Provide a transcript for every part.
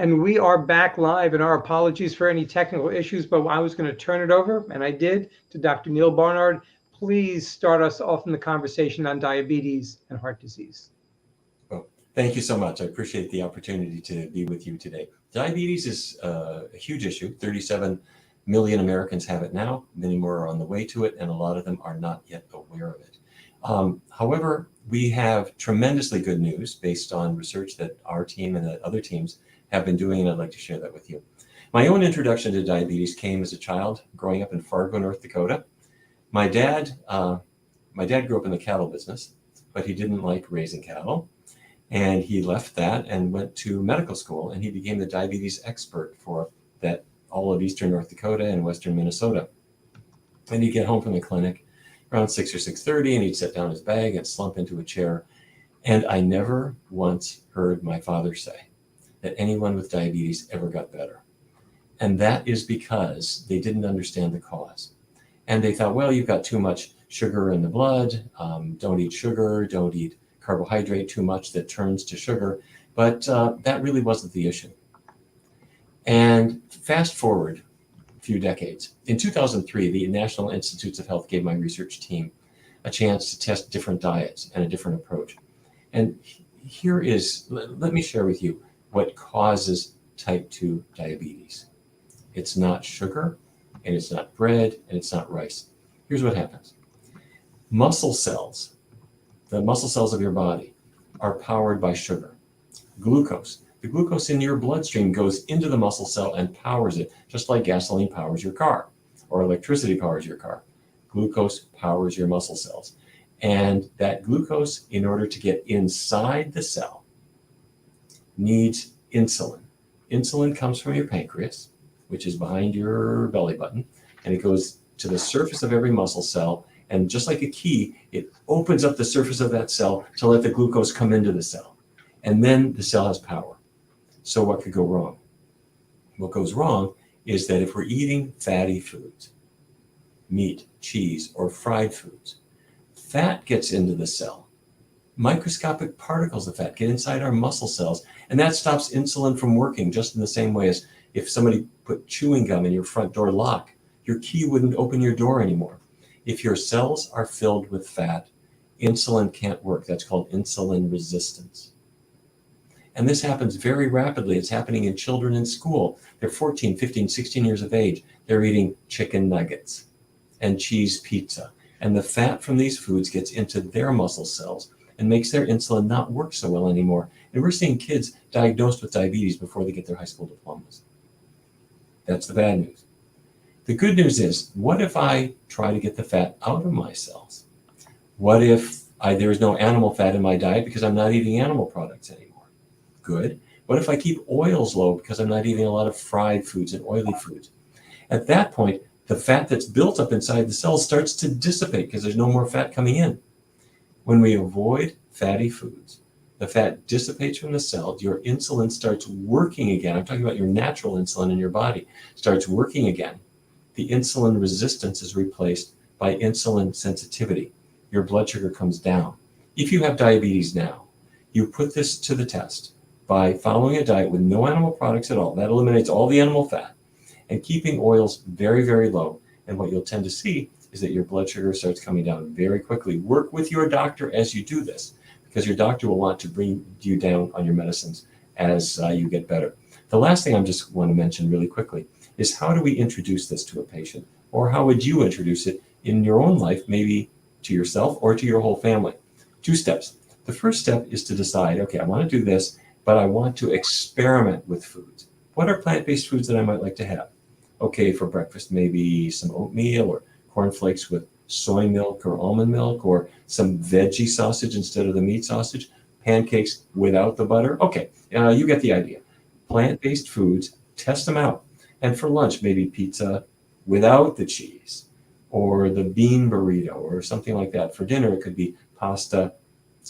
And we are back live, and our apologies for any technical issues, but I was going to turn it over, and I did, to Dr. Neal Barnard. Please start us off in the conversation on diabetes and heart disease. Well, thank you so much. I appreciate the opportunity to be with you today. Diabetes is a huge issue. 37 million Americans have it now. Many more are on the way to it, and a lot of them are not yet aware of it. However, we have tremendously good news based on research that our team and that other teams have been doing, and I'd like to share that with you. My own introduction to diabetes came as a child growing up in Fargo, North Dakota. My dad grew up in the cattle business, but he didn't like raising cattle. And he left that and went to medical school, and he became the diabetes expert for that all of eastern North Dakota and western Minnesota. And he'd get home from the clinic around 6 or 6:30, and he'd set down his bag and slump into a chair. And I never once heard my father say that anyone with diabetes ever got better. And that is because they didn't understand the cause. And they thought, well, you've got too much sugar in the blood. Don't eat sugar. Don't eat carbohydrate too much that turns to sugar. But that really wasn't the issue. And fast forward a few decades. In 2003, the National Institutes of Health gave my research team a chance to test different diets and a different approach. And here is, let me share with you what causes type 2 diabetes. It's not sugar, and it's not bread, and it's not rice. Here's what happens. Muscle cells, the muscle cells of your body, are powered by sugar. Glucose. The glucose in your bloodstream goes into the muscle cell and powers it, just like gasoline powers your car or electricity powers your car. Glucose powers your muscle cells. And that glucose, in order to get inside the cell, needs insulin. Insulin comes from your pancreas, which is behind your belly button, and it goes to the surface of every muscle cell. And just like a key, it opens up the surface of that cell to let the glucose come into the cell. And then the cell has power. So what could go wrong? What goes wrong is that if we're eating fatty foods, meat, cheese, or fried foods, fat gets into the cell. Microscopic particles of fat get inside our muscle cells, and that stops insulin from working, just in the same way as if somebody put chewing gum in your front door lock, your key wouldn't open your door anymore. If your cells are filled with fat, insulin can't work. That's called insulin resistance. And this happens very rapidly. It's happening in children in school. They're 14, 15, 16 years of age. They're eating chicken nuggets and cheese pizza. And the fat from these foods gets into their muscle cells and makes their insulin not work so well anymore. And we're seeing kids diagnosed with diabetes before they get their high school diplomas. That's the bad news. The good news is, what if I try to get the fat out of my cells? What if there is no animal fat in my diet because I'm not eating animal products anymore? Good. What if I keep oils low because I'm not eating a lot of fried foods and oily foods? At that point, the fat that's built up inside the cells starts to dissipate because there's no more fat coming in. When we avoid fatty foods, the fat dissipates from the cell, your insulin starts working again. I'm talking about your natural insulin in your body, starts working again. The insulin resistance is replaced by insulin sensitivity. Your blood sugar comes down. If you have diabetes now, you put this to the test by following a diet with no animal products at all. That eliminates all the animal fat, and keeping oils very, very low. And what you'll tend to see is that your blood sugar starts coming down very quickly. Work with your doctor as you do this, because your doctor will want to bring you down on your medicines as you get better. The last thing I just want to mention really quickly is, how do we introduce this to a patient? Or how would you introduce it in your own life, maybe to yourself or to your whole family? 2 steps. The first step is to decide, okay, I want to do this, but I want to experiment with foods. What are plant-based foods that I might like to have? Okay, for breakfast, maybe some oatmeal or cornflakes with soy milk or almond milk, or some veggie sausage instead of the meat sausage, pancakes without the butter. Okay, you get the idea. Plant-based foods, test them out. And for lunch, maybe pizza without the cheese, or the bean burrito, or something like that. For dinner, it could be pasta,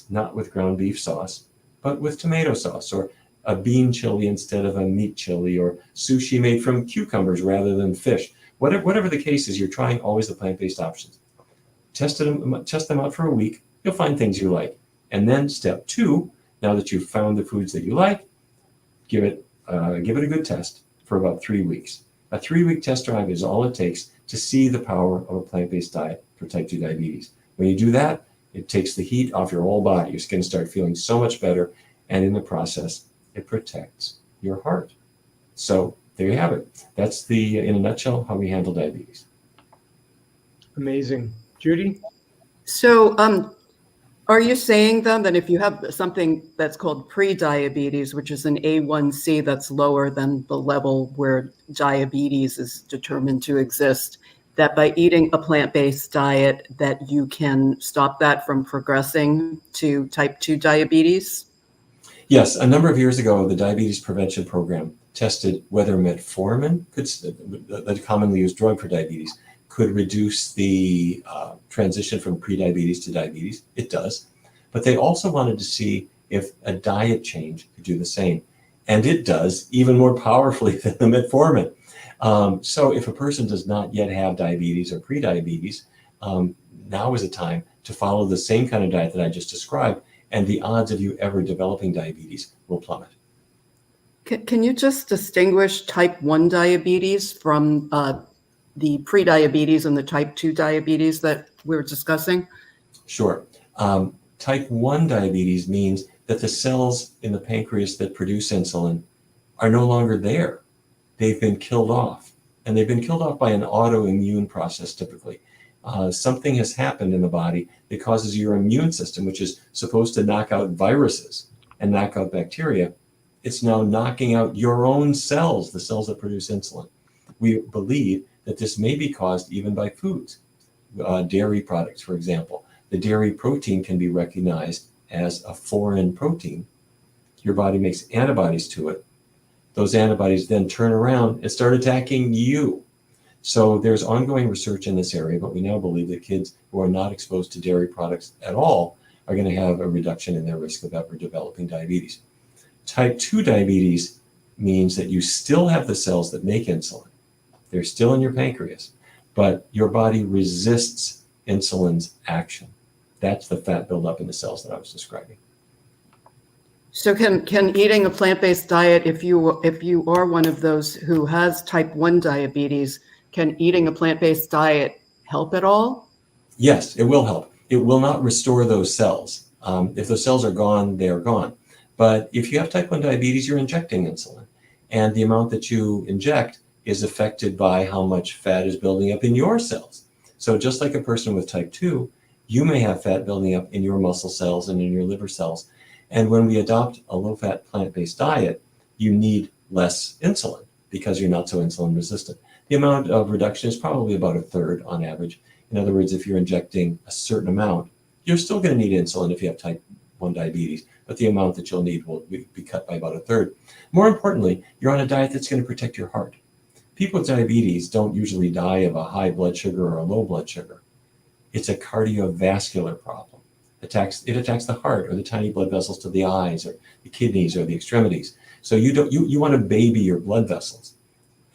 not with ground beef sauce, but with tomato sauce, or a bean chili instead of a meat chili, or sushi made from cucumbers rather than fish. Whatever the case is, you're trying always the plant-based options. Test them out for a week. You'll find things you like. And then step 2, now that you've found the foods that you like, give it give it a good test for about 3 weeks. A 3-week test drive is all it takes to see the power of a plant-based diet for type 2 diabetes. When you do that, it takes the heat off your whole body. Your skin starts feeling so much better, and in the process, it protects your heart. So there you have it. That's in a nutshell, how we handle diabetes. Amazing. Judy? So are you saying then that if you have something that's called pre-diabetes, which is an A1C that's lower than the level where diabetes is determined to exist, that by eating a plant-based diet that you can stop that from progressing to type 2 diabetes? Yes, a number of years ago, the Diabetes Prevention Program tested whether metformin, the commonly used drug for diabetes, could reduce the transition from prediabetes to diabetes. It does. But they also wanted to see if a diet change could do the same. And it does, even more powerfully than the metformin. So if a person does not yet have diabetes or prediabetes, now is a time to follow the same kind of diet that I just described, and the odds of you ever developing diabetes will plummet. Can you just distinguish type 1 diabetes from the prediabetes and the type 2 diabetes that we're discussing? Sure. Type 1 diabetes means that the cells in the pancreas that produce insulin are no longer there. They've been killed off, and they've been killed off by an autoimmune process typically. Something has happened in the body that causes your immune system, which is supposed to knock out viruses and knock out bacteria, it's now knocking out your own cells, the cells that produce insulin. We believe that this may be caused even by foods, dairy products, for example. The dairy protein can be recognized as a foreign protein. Your body makes antibodies to it. Those antibodies then turn around and start attacking you. So there's ongoing research in this area, but we now believe that kids who are not exposed to dairy products at all are going to have a reduction in their risk of ever developing diabetes. Type 2 diabetes means that you still have the cells that make insulin. They're still in your pancreas, but your body resists insulin's action. That's the fat buildup in the cells that I was describing. So can eating a plant-based diet, if you are one of those who has type 1 diabetes, can eating a plant-based diet help at all? Yes, it will help. It will not restore those cells. If those cells are gone, they are gone. But if you have type 1 diabetes, you're injecting insulin. And the amount that you inject is affected by how much fat is building up in your cells. So just like a person with type 2, you may have fat building up in your muscle cells and in your liver cells. And when we adopt a low-fat plant-based diet, you need less insulin because you're not so insulin resistant. The amount of reduction is probably about a third on average. In other words, if you're injecting a certain amount, you're still going to need insulin if you have type 1 diabetes, but the amount that you'll need will be cut by about a third. More importantly, you're on a diet that's going to protect your heart. People with diabetes don't usually die of a high blood sugar or a low blood sugar. It's a cardiovascular problem. It attacks the heart or the tiny blood vessels to the eyes or the kidneys or the extremities. So you want to baby your blood vessels.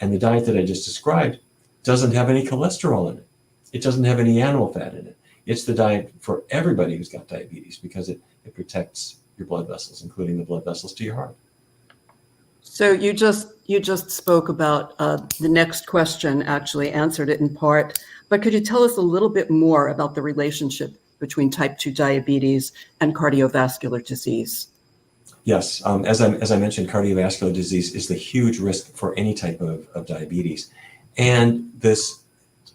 And the diet that I just described doesn't have any cholesterol in it. It doesn't have any animal fat in it. It's the diet for everybody who's got diabetes because it protects your blood vessels, including the blood vessels to your heart. So you just spoke about the next question, actually answered it in part, but could you tell us a little bit more about the relationship between type 2 diabetes and cardiovascular disease? Yes, as I mentioned, cardiovascular disease is the huge risk for any type of diabetes. And this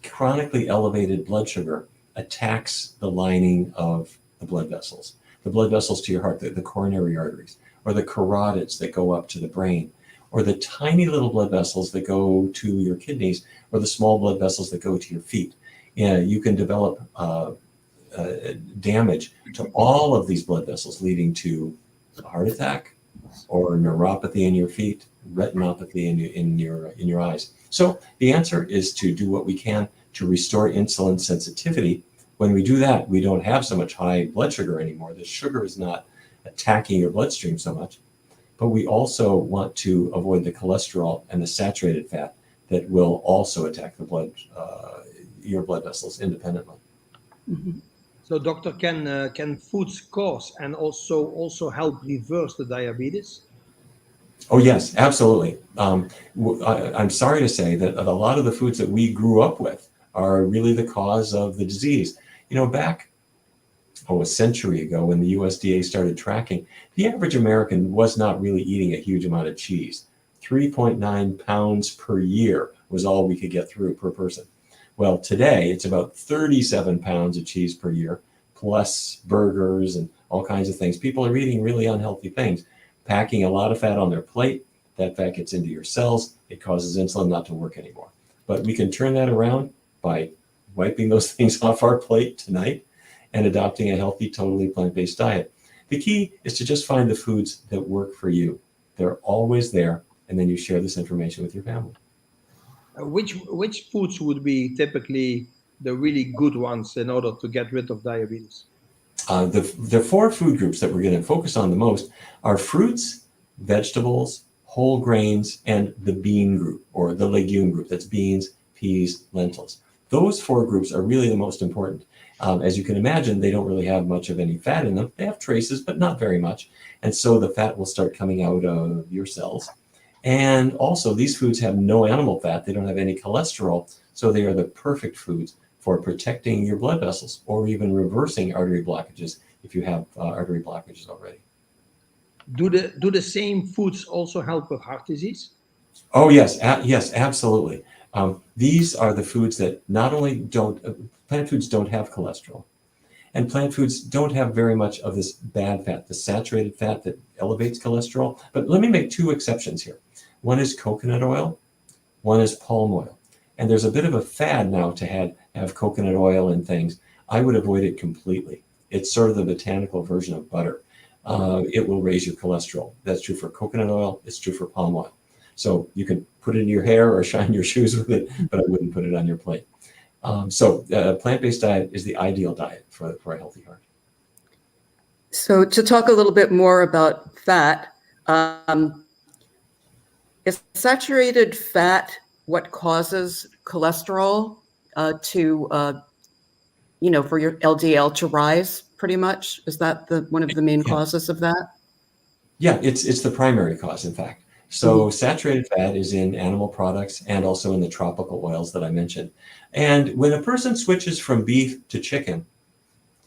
chronically elevated blood sugar attacks the lining of the blood vessels to your heart, the coronary arteries, or the carotids that go up to the brain, or the tiny little blood vessels that go to your kidneys, or the small blood vessels that go to your feet. You can develop damage to all of these blood vessels, leading to a heart attack or neuropathy in your feet, retinopathy in your eyes. So the answer is to do what we can to restore insulin sensitivity. When we do that, we don't have so much high blood sugar anymore. The sugar is not attacking your bloodstream so much. But we also want to avoid the cholesterol and the saturated fat that will also attack the your blood vessels independently. Mm-hmm. So, doctor, can foods cause and also help reverse the diabetes? Oh, yes, absolutely. I'm sorry to say that a lot of the foods that we grew up with are really the cause of the disease. Back a century ago when the USDA started tracking, the average American was not really eating a huge amount of cheese. 3.9 pounds per year was all we could get through per person. Well, today it's about 37 pounds of cheese per year, plus burgers and all kinds of things. People are eating really unhealthy things, packing a lot of fat on their plate. That fat gets into your cells. It causes insulin not to work anymore. But we can turn that around by wiping those things off our plate tonight and adopting a healthy, totally plant-based diet. The key is to just find the foods that work for you. They're always there, and then you share this information with your family. Which foods would be typically the really good ones in order to get rid of diabetes? The four food groups that we're going to focus on the most are fruits, vegetables, whole grains, and the bean group, or the legume group. That's beans, peas, lentils. Those four groups are really the most important. As you can imagine, they don't really have much of any fat in them. They have traces, but not very much. And so the fat will start coming out of your cells. And also, these foods have no animal fat. They don't have any cholesterol. So they are the perfect foods for protecting your blood vessels or even reversing artery blockages if you have artery blockages already. Do the same foods also help with heart disease? Oh, yes. Yes, absolutely. These are the foods that not only plant foods don't have cholesterol, and plant foods don't have very much of this bad fat, the saturated fat that elevates cholesterol. But let me make two exceptions here. One is coconut oil, one is palm oil. And there's a bit of a fad now to have coconut oil and things. I would avoid it completely. It's sort of the botanical version of butter. It will raise your cholesterol. That's true for coconut oil. It's true for palm oil. So you can put it in your hair or shine your shoes with it, but I wouldn't put it on your plate. So a plant-based diet is the ideal diet for a healthy heart. So to talk a little bit more about fat, is saturated fat what causes cholesterol for your LDL to rise pretty much? Is that one of the main causes of that? Yeah, it's the primary cause, in fact. So saturated fat is in animal products and also in the tropical oils that I mentioned. And when a person switches from beef to chicken,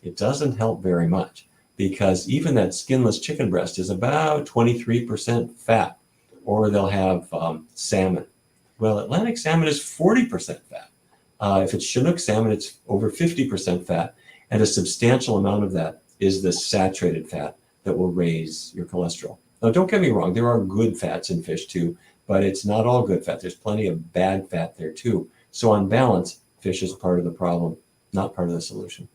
it doesn't help very much because even that skinless chicken breast is about 23% fat, or they'll have salmon. Well, Atlantic salmon is 40% fat. If it's Chinook salmon, it's over 50% fat, and a substantial amount of that is the saturated fat that will raise your cholesterol. Now, don't get me wrong, there are good fats in fish too, but it's not all good fat. There's plenty of bad fat there too. So on balance, fish is part of the problem, not part of the solution.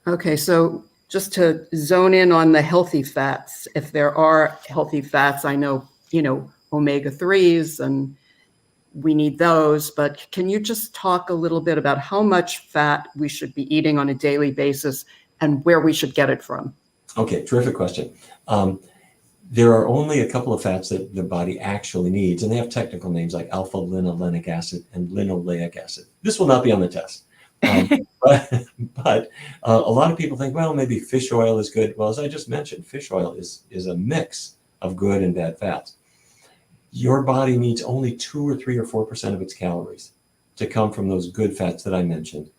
Okay, so just to zone in on the healthy fats, if there are healthy fats, I know, omega-3s, and we need those, but can you just talk a little bit about how much fat we should be eating on a daily basis and where we should get it from? Okay, terrific question. There are only a couple of fats that the body actually needs, and they have technical names like alpha-linolenic acid and linoleic acid. This will not be on the test. But a lot of people think, well, maybe fish oil is good. Well, as I just mentioned, fish oil is a mix of good and bad fats. Your body needs only 2 or 3 or 4% of its calories to come from those good fats that I mentioned.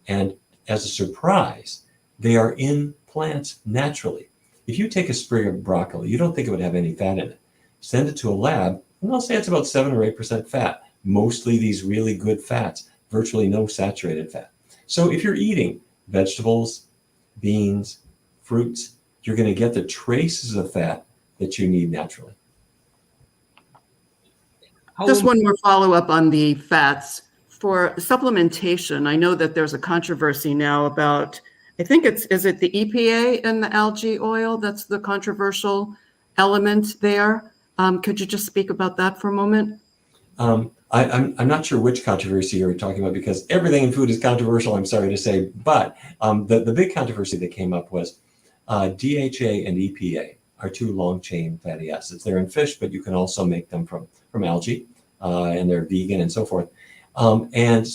And as a surprise, they are in plants naturally. If you take a sprig of broccoli, you don't think it would have any fat in it. Send it to a lab, and they'll say it's about 7 or 8% fat. Mostly these really good fats, virtually no saturated fat. So if you're eating vegetables, beans, fruits, you're going to get the traces of fat that you need naturally. Just one more follow-up on the fats. For supplementation, I know that there's a controversy now about, I think is it the EPA and the algae oil that's the controversial element there? Could you just speak about that for a moment? I'm not sure which controversy you're talking about because everything in food is controversial, I'm sorry to say. But the big controversy that came up was DHA and EPA are 2 long-chain fatty acids. They're in fish, but you can also make them from algae, and they're vegan and so forth. And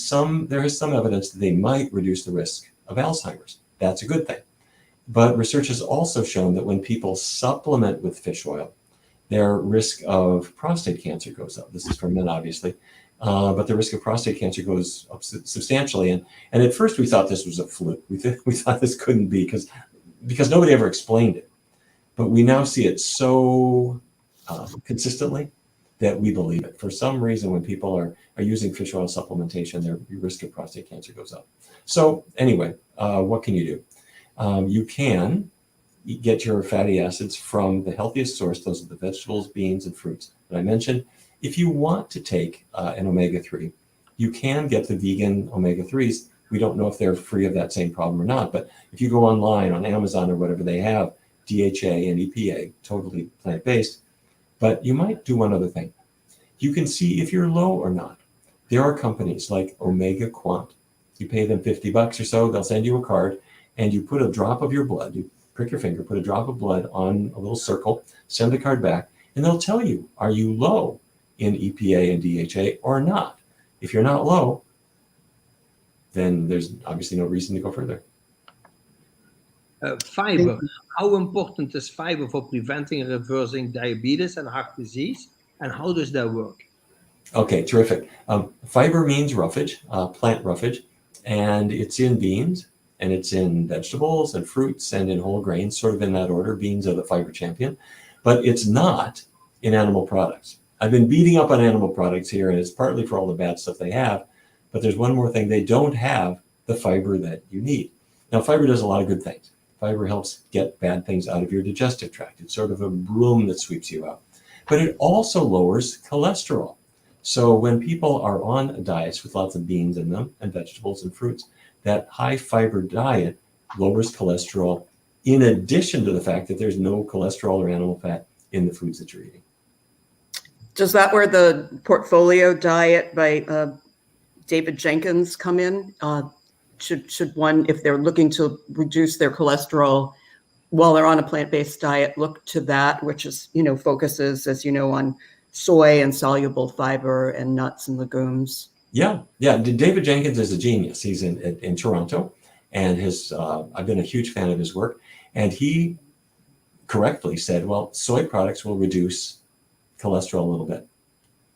there is some evidence that they might reduce the risk of Alzheimer's. That's a good thing. But research has also shown that when people supplement with fish oil, their risk of prostate cancer goes up. This is for men, obviously, but the risk of prostate cancer goes up substantially. And at first we thought this was a fluke. We thought this couldn't be because nobody ever explained it. But we now see it so consistently that we believe it. For some reason, when people are using fish oil supplementation, their risk of prostate cancer goes up. So anyway, what can you do? You can get your fatty acids from the healthiest source. Those are the vegetables, beans, and fruits that I mentioned. If you want to take an omega-3, you can get the vegan omega-3s. We don't know if they're free of that same problem or not, but if you go online on Amazon or whatever, they have DHA and EPA, totally plant-based. But you might do one other thing. You can see if you're low or not. There are companies like Omega Quant. You pay them $50 or so, they'll send you a card, and you put a drop of your blood, you prick your finger, put a drop of blood on a little circle, send the card back, and they'll tell you, are you low in EPA and DHA or not? If you're not low, then there's obviously no reason to go further. Fiber. How important is fiber for preventing and reversing diabetes and heart disease? And how does that work? Okay, terrific. Fiber means roughage, plant roughage, and it's in beans, and it's in vegetables and fruits and in whole grains, sort of in that order. Beans are the fiber champion, but it's not in animal products. I've been beating up on animal products here, and it's partly for all the bad stuff they have, but there's one more thing. They don't have the fiber that you need. Now, fiber does a lot of good things. Fiber helps get bad things out of your digestive tract. It's sort of a broom that sweeps you out. But it also lowers cholesterol. So when people are on diets with lots of beans in them and vegetables and fruits, that high fiber diet lowers cholesterol in addition to the fact that there's no cholesterol or animal fat in the foods that you're eating. Does that where the portfolio diet by David Jenkins come in? Should one, if they're looking to reduce their cholesterol while they're on a plant-based diet, look to that, which is, focuses, as you know, on soy and soluble fiber and nuts and legumes? Yeah. David Jenkins is a genius. He's in Toronto, and I've been a huge fan of his work. And he correctly said, well, soy products will reduce cholesterol a little bit,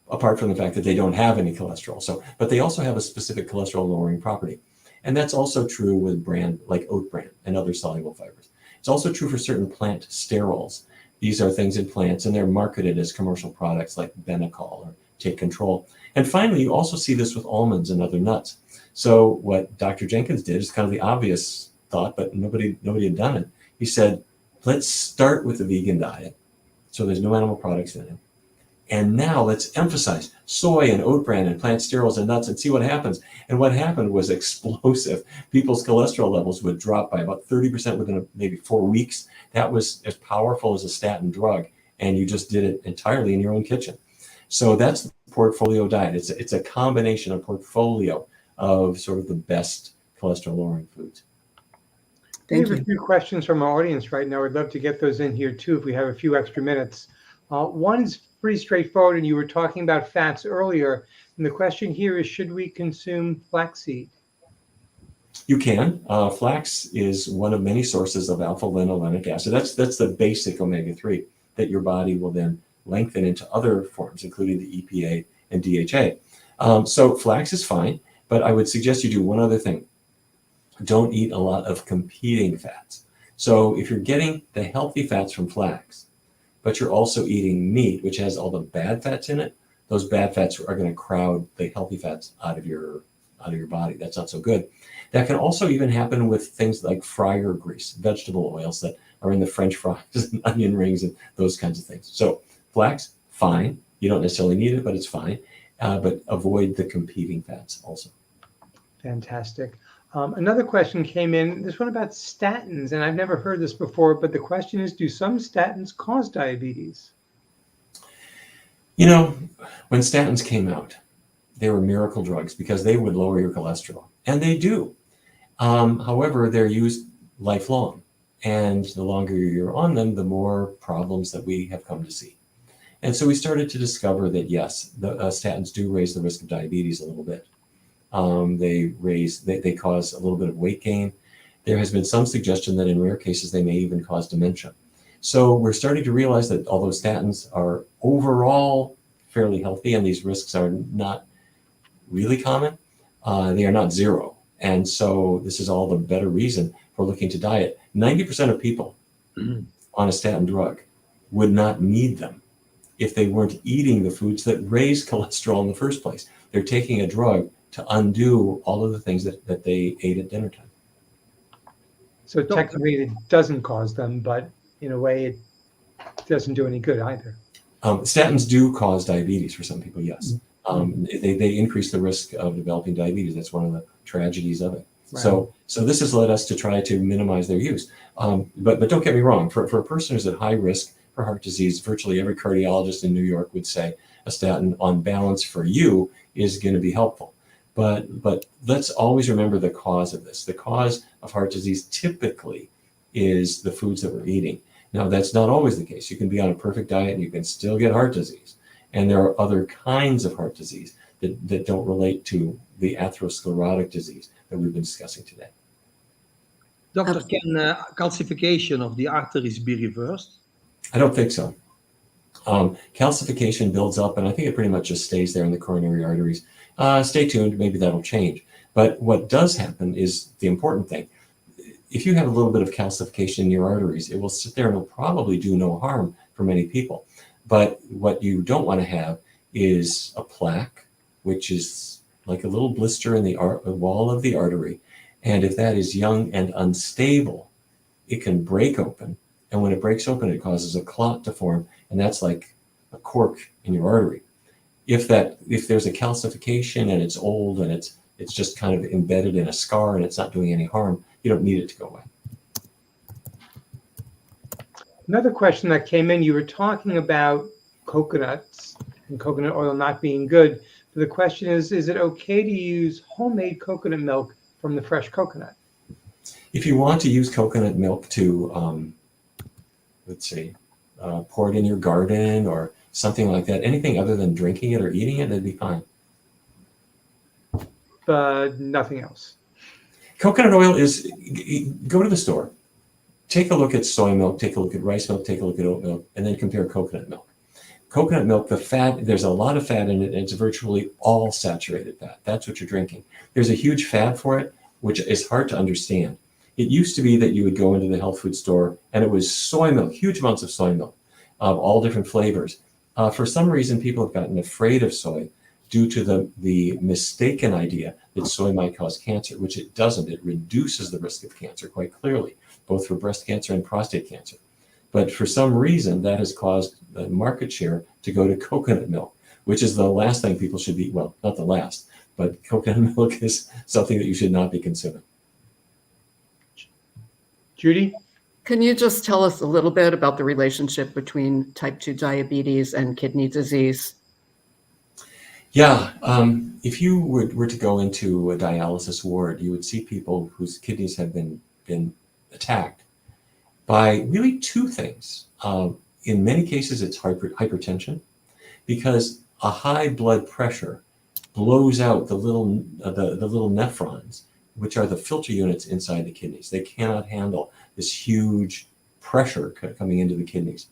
apart from the fact that they don't have any cholesterol. But they also have a specific cholesterol lowering property. And that's also true with brand like oat bran and other soluble fibers. It's also true for certain plant sterols. These are things in plants, and they're marketed as commercial products like Benecol or Take Control. And finally, you also see this with almonds and other nuts. So what Dr. Jenkins did is kind of the obvious thought, but nobody had done it. He said, let's start with the vegan diet, so there's no animal products in it. And now let's emphasize soy and oat bran and plant sterols and nuts and see what happens. And what happened was explosive. People's cholesterol levels would drop by about 30% within maybe 4 weeks. That was as powerful as a statin drug. And you just did it entirely in your own kitchen. So that's the portfolio diet. It's a combination, a portfolio of sort of the best cholesterol lowering foods. We have a few questions from our audience right now. I'd love to get those in here too if we have a few extra minutes. One is pretty straightforward, and you were talking about fats earlier. And the question here is, should we consume flaxseed? You can. Flax is one of many sources of alpha-linolenic acid. That's the basic omega-3 that your body will then lengthen into other forms, including the EPA and DHA. So flax is fine, but I would suggest you do one other thing. Don't eat a lot of competing fats. So if you're getting the healthy fats from flax, but you're also eating meat, which has all the bad fats in it, those bad fats are going to crowd the healthy fats out of your body. That's not so good. That can also even happen with things like fryer grease, vegetable oils that are in the French fries and onion rings and those kinds of things. So flax, fine. You don't necessarily need it, but it's fine. But avoid the competing fats also. Fantastic. Another question came in, this one about statins, and I've never heard this before, but the question is, do some statins cause diabetes? When statins came out, they were miracle drugs because they would lower your cholesterol, and they do. However, they're used lifelong, and the longer you're on them, the more problems that we have come to see. And so we started to discover that, yes, the statins do raise the risk of diabetes a little bit. They cause a little bit of weight gain. There has been some suggestion that in rare cases, they may even cause dementia. So we're starting to realize that although statins are overall fairly healthy and these risks are not really common, they are not zero. And so this is all the better reason for looking to diet. 90% of people on a statin drug would not need them if they weren't eating the foods that raise cholesterol in the first place. They're taking a drug to undo all of the things that they ate at dinner time. So technically it doesn't cause them, but in a way it doesn't do any good either. Statins do cause diabetes for some people, yes. They increase the risk of developing diabetes. That's one of the tragedies of it. Right. So this has led us to try to minimize their use. But don't get me wrong, for a person who's at high risk for heart disease, virtually every cardiologist in New York would say a statin on balance for you is going to be helpful. But let's always remember the cause of this. The cause of heart disease typically is the foods that we're eating. Now, that's not always the case. You can be on a perfect diet and you can still get heart disease. And there are other kinds of heart disease that don't relate to the atherosclerotic disease that we've been discussing today. Doctor, can calcification of the arteries be reversed? I don't think so. Calcification builds up, and I think it pretty much just stays there in the coronary arteries. Stay tuned, maybe that'll change. But what does happen is the important thing. If you have a little bit of calcification in your arteries, it will sit there and it'll probably do no harm for many people. But what you don't want to have is a plaque, which is like a little blister in the wall of the artery. And if that is young and unstable, it can break open. And when it breaks open, it causes a clot to form. And that's like a cork in your artery. If there's a calcification and it's old and it's just kind of embedded in a scar and it's not doing any harm, you don't need it to go away. Another question that came in, you were talking about coconuts and coconut oil not being good. So the question is it okay to use homemade coconut milk from the fresh coconut? If you want to use coconut milk to, pour it in your garden or something like that, anything other than drinking it or eating it, that'd be fine. But nothing else. Coconut oil is, go to the store, take a look at soy milk, take a look at rice milk, take a look at oat milk, and then compare coconut milk. Coconut milk, the fat, there's a lot of fat in it, and it's virtually all saturated fat. That's what you're drinking. There's a huge fad for it, which is hard to understand. It used to be that you would go into the health food store, and it was soy milk, huge amounts of soy milk, of all different flavors. For some reason, people have gotten afraid of soy due to the mistaken idea that soy might cause cancer, which it doesn't. It reduces the risk of cancer quite clearly, both for breast cancer and prostate cancer. But for some reason, that has caused the market share to go to coconut milk, which is the last thing people should be, well, not the last, but coconut milk is something that you should not be consuming. Judy? Can you just tell us a little bit about the relationship between type 2 diabetes and kidney disease? Yeah, if you were to go into a dialysis ward, you would see people whose kidneys have been attacked by really two things. In many cases, it's hypertension, because a high blood pressure blows out the little nephrons, which are the filter units inside the kidneys. They cannot handle this huge pressure coming into the kidneys.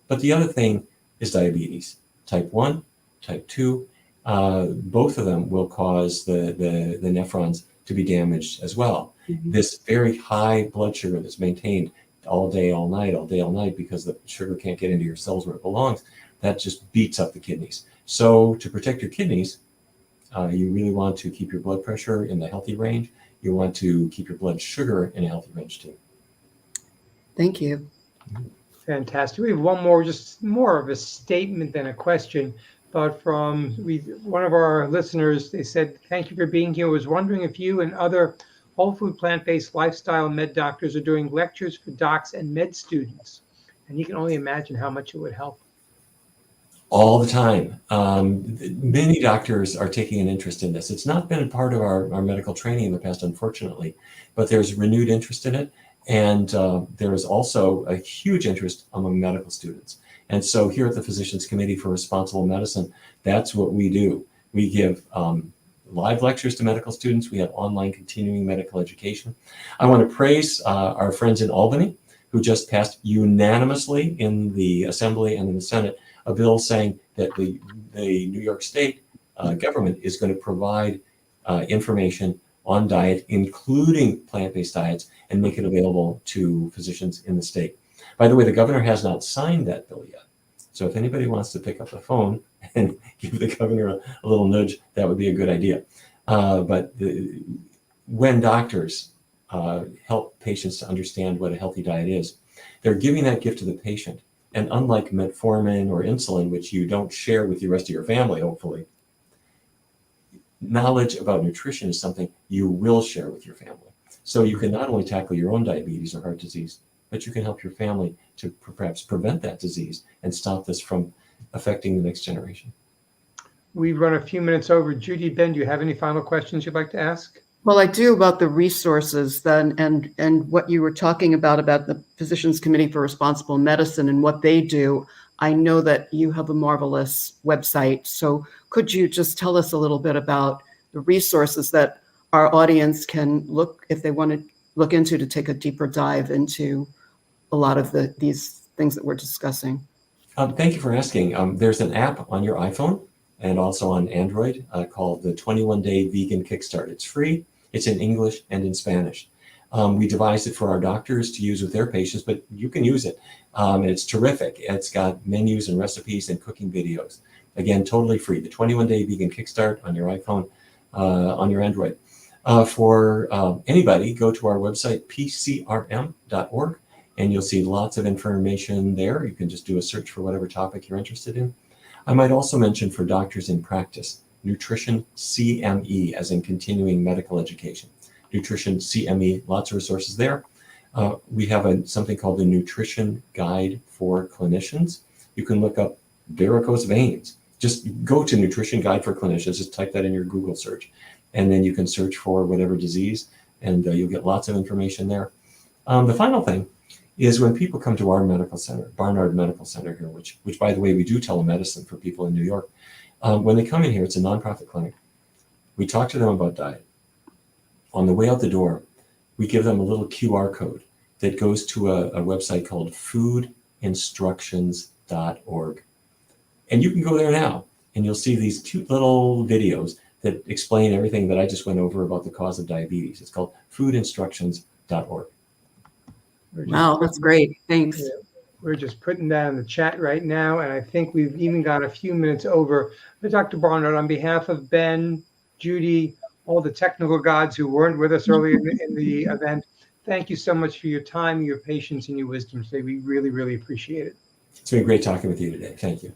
But the other thing is diabetes, type 1, type 2. Both of them will cause the nephrons to be damaged as well. Mm-hmm. This very high blood sugar that's maintained all day, all night, because the sugar can't get into your cells where it belongs, that just beats up the kidneys. So to protect your kidneys, you really want to keep your blood pressure in the healthy range. You want to keep your blood sugar in a healthy range too. Thank you. Fantastic. We have one more, just more of a statement than a question, but from one of our listeners, they said, thank you for being here. I was wondering if you and other whole food, plant-based lifestyle med doctors are doing lectures for docs and med students. And you can only imagine how much it would help. All the time. Many doctors are taking an interest in this. It's not been a part of our medical training in the past, unfortunately, but there's renewed interest in it. And there is also a huge interest among medical students. And so here at the Physicians Committee for Responsible Medicine, that's what we do. We give live lectures to medical students. We have online continuing medical education. I want to praise our friends in Albany who just passed unanimously in the Assembly and in the Senate a bill saying that the New York State government is going to provide information on diet, including plant-based diets, and make it available to physicians in the state. By the way, the governor has not signed that bill yet. So if anybody wants to pick up the phone and give the governor a little nudge, that would be a good idea. But when doctors help patients to understand what a healthy diet is, they're giving that gift to the patient. And unlike metformin or insulin, which you don't share with the rest of your family, hopefully, knowledge about nutrition is something you will share with your family. So you can not only tackle your own diabetes or heart disease, but you can help your family to perhaps prevent that disease and stop this from affecting the next generation. We've run a few minutes over. Judy, Ben, do you have any final questions you'd like to ask? Well, I do, about the resources then, and what you were talking about the Physicians Committee for Responsible Medicine and what they do. I know that you have a marvelous website. So could you just tell us a little bit about the resources that our audience can look, if they want to look into, to take a deeper dive into a lot of these things that we're discussing? Thank you for asking. There's an app on your iPhone and also on Android called the 21-Day Vegan Kickstart. It's free. It's in English and in Spanish. We devised it for our doctors to use with their patients, but you can use it. And it's terrific. It's got menus and recipes and cooking videos. Again, totally free. The 21-Day Vegan Kickstart on your iPhone, on your Android. For anybody, go to our website, pcrm.org, and you'll see lots of information there. You can just do a search for whatever topic you're interested in. I might also mention for doctors in practice, Nutrition CME, as in continuing medical education. Nutrition CME, lots of resources there. We have something called the Nutrition Guide for Clinicians. You can look up varicose veins. Just go to Nutrition Guide for Clinicians, just type that in your Google search, and then you can search for whatever disease, and you'll get lots of information there. The final thing is when people come to our medical center, Barnard Medical Center here, which by the way, we do telemedicine for people in New York. When they come in here, it's a nonprofit clinic. We talk to them about diet. On the way out the door, we give them a little QR code that goes to a website called foodinstructions.org. And you can go there now, and you'll see these cute little videos that explain everything that I just went over about the cause of diabetes. It's called foodinstructions.org. Wow, that's great. Thanks. We're just putting that in the chat right now, and I think we've even got a few minutes over. But Dr. Barnard, on behalf of Ben, Judy, all the technical gods who weren't with us earlier in the event, thank you so much for your time, your patience, and your wisdom today. We really, really appreciate it. It's been great talking with you today. Thank you.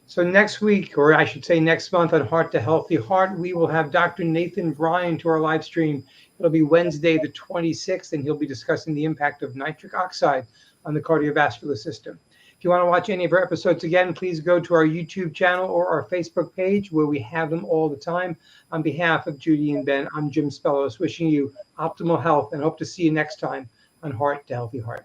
So next week, or I should say next month, on Heart to Healthy Heart, we will have Dr. Nathan Bryan to our live stream. It'll be Wednesday, the 26th, and he'll be discussing the impact of nitric oxide on the cardiovascular system. If you want to watch any of our episodes again, please go to our YouTube channel or our Facebook page, where we have them all the time. On behalf of Judy and Ben, I'm Jim Spellos, wishing you optimal health, and hope to see you next time on Heart to Healthy Heart.